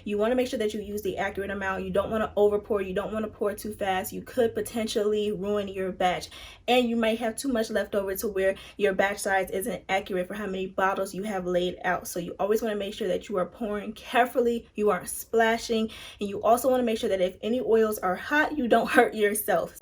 You want to make sure that you use the accurate amount. You don't want to over pour. You don't want to pour too fast. You could potentially ruin your batch, and you might have too much left over to where your batch size isn't accurate for how many bottles you have laid out. So you always want to make sure that you are pouring carefully, you aren't splashing, and you also want to make sure that if any oils are hot, you don't hurt yourself.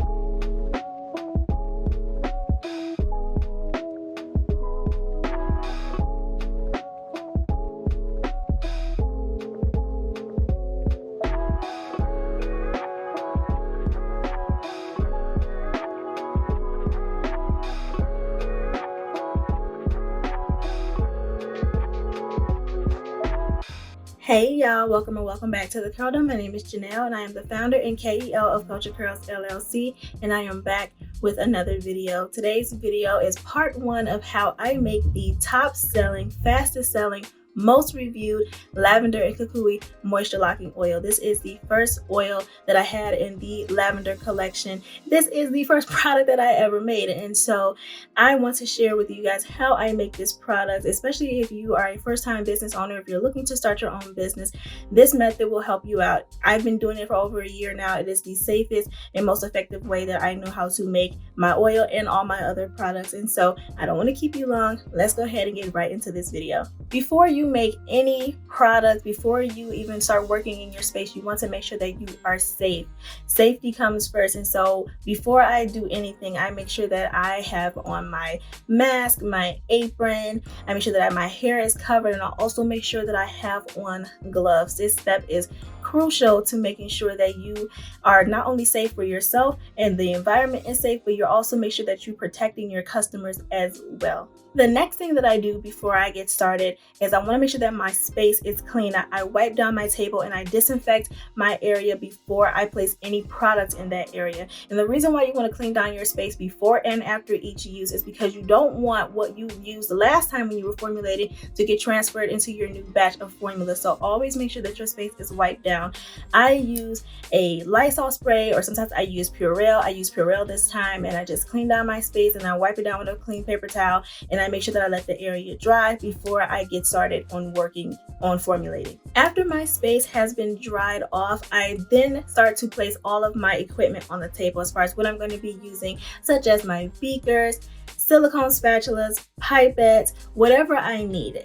Hey y'all, welcome and welcome back to the Curldom. My name is Janelle and I am the founder and KEL of Kultured Kurlz LLC, and I am back with another video. Today's video is part 1 of how I make the top selling, fastest selling, most reviewed Lavender Kukui Moisture-Locking Oil. This is the first oil that I had in the Lavender Collection. This is the first product that I ever made, and so I want to share with you guys how I make this product, especially if you are a first-time business owner. If you're looking to start your own business, this method will help you out. I've been doing it for over a year now. It is the safest and most effective way that I know how to make my oil and all my other products, and so I don't want to keep you long. Let's go ahead and get right into this video. Before you make any product, before you even start working in your space, you want to make sure that you are safe. Safety comes first, and so before I do anything, I make sure that I have on my mask, my apron, I make sure that my hair is covered, and I also make sure that I have on gloves. This step is crucial to making sure that you are not only safe for yourself and the environment is safe, but you're also make sure that you're protecting your customers as well. The next thing that I do before I get started is I want to make sure that my space is clean. I wipe down my table and I disinfect my area before I place any products in that area. And the reason why you want to clean down your space before and after each use is because you don't want what you used the last time when you were formulating to get transferred into your new batch of formula. So always make sure that your space is wiped down. I use a Lysol spray, or sometimes I use Purell. I use Purell this time, and I just clean down my space and I wipe it down with a clean paper towel, and I make sure that I let the area dry before I get started on working on formulating. After my space has been dried off, I then start to place all of my equipment on the table as far as what I'm going to be using, such as my beakers, silicone spatulas, pipettes, whatever I need.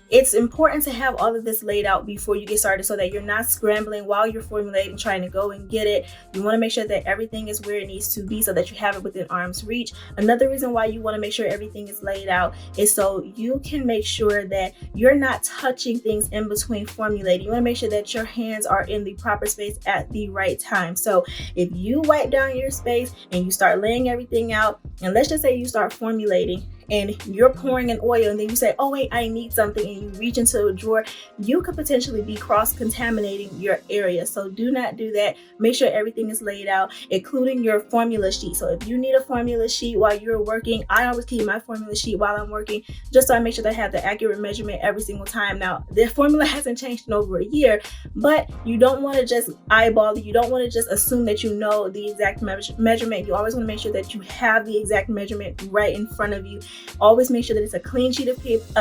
It's important to have all of this laid out before you get started so that you're not scrambling while you're formulating, trying to go and get it. You want to make sure that everything is where it needs to be so that you have it within arm's reach. Another reason why you want to make sure everything is laid out is so you can make sure that you're not touching things in between formulating. You want to make sure that your hands are in the proper space at the right time. So if you wipe down your space and you start laying everything out, and let's just say you start formulating and you're pouring an oil and then you say, oh wait, I need something, and you reach into a drawer, you could potentially be cross-contaminating your area. So do not do that. Make sure everything is laid out, including your formula sheet. So if you need a formula sheet while you're working, I always keep my formula sheet while I'm working, just so I make sure that I have the accurate measurement every single time. Now, the formula hasn't changed in over a year, but you don't want to just eyeball it. You don't want to just assume that you know the exact measurement. You always want to make sure that you have the exact measurement right in front of you. Always make sure that it's a clean sheet of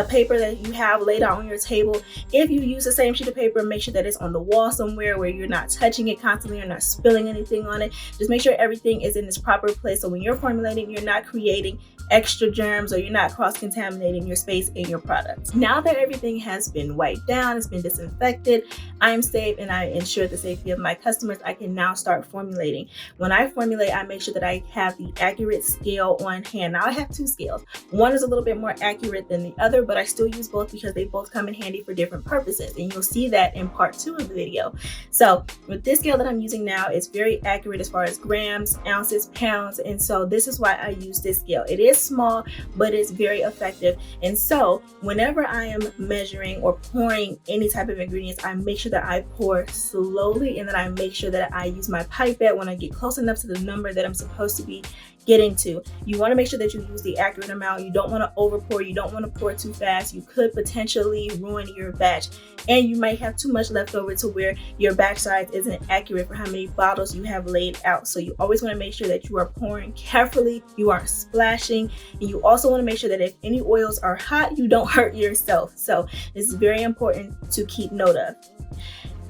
paper that you have laid out on your table. If you use the same sheet of paper, make sure that it's on the wall somewhere where you're not touching it constantly or not spilling anything on it. Just make sure everything is in its proper place, so when you're formulating, you're not creating extra germs or you're not cross-contaminating your space and your products. Now that everything has been wiped down, it's been disinfected, I'm safe, and I ensure the safety of my customers, I can now start formulating. When I formulate, I make sure that I have the accurate scale on hand. Now I have 2 scales. One is a little bit more accurate than the other, but I still use both because they both come in handy for different purposes, and you'll see that in part 2 of the video. So with this scale that I'm using now, it's very accurate as far as grams, ounces, pounds, and so this is why I use this scale. It is small, but it's very effective. And so whenever I am measuring or pouring any type of ingredients, I make sure that I pour slowly, and then I make sure that I use my pipette when I get close enough to the number that I'm supposed to be getting to. You want to make sure that you use the accurate amount. You don't want to over pour. You don't want to pour too fast. You could potentially ruin your batch, and you might have too much left over to where your batch size isn't accurate for how many bottles you have laid out. So you always want to make sure that you are pouring carefully, you aren't splashing, and you also want to make sure that if any oils are hot, you don't hurt yourself. So this is very important to keep note of.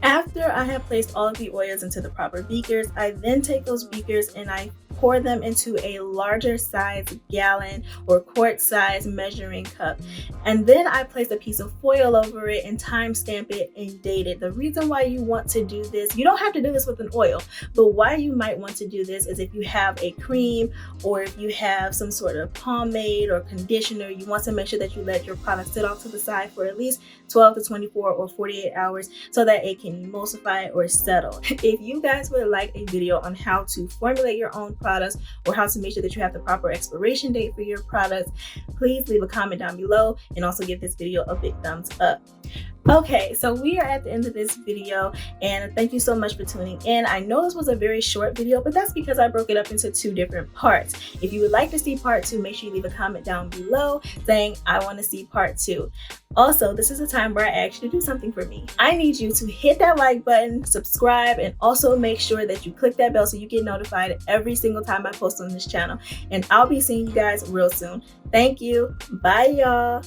After I have placed all of the oils into the proper beakers, I then take those beakers and I pour them into a larger size gallon or quart size measuring cup. And then I place a piece of foil over it and timestamp it and date it. The reason why you want to do this, you don't have to do this with an oil, but why you might want to do this is if you have a cream or if you have some sort of pomade or conditioner, you want to make sure that you let your product sit off to the side for at least 12 to 24 or 48 hours so that it can emulsify or settle. If you guys would like a video on how to formulate your own products or how to make sure that you have the proper expiration date for your products, please leave a comment down below and also give this video a big thumbs up. Okay, so we are at the end of this video and thank you so much for tuning in. I know this was a very short video, but that's because I broke it up into 2 different parts. If you would like to see part 2, make sure you leave a comment down below saying I want to see part 2. Also, this is a time where I ask you to do something for me. I need you to hit that like button, subscribe, and also make sure that you click that bell so you get notified every single time I post on this channel. And I'll be seeing you guys real soon. Thank you. Bye, y'all.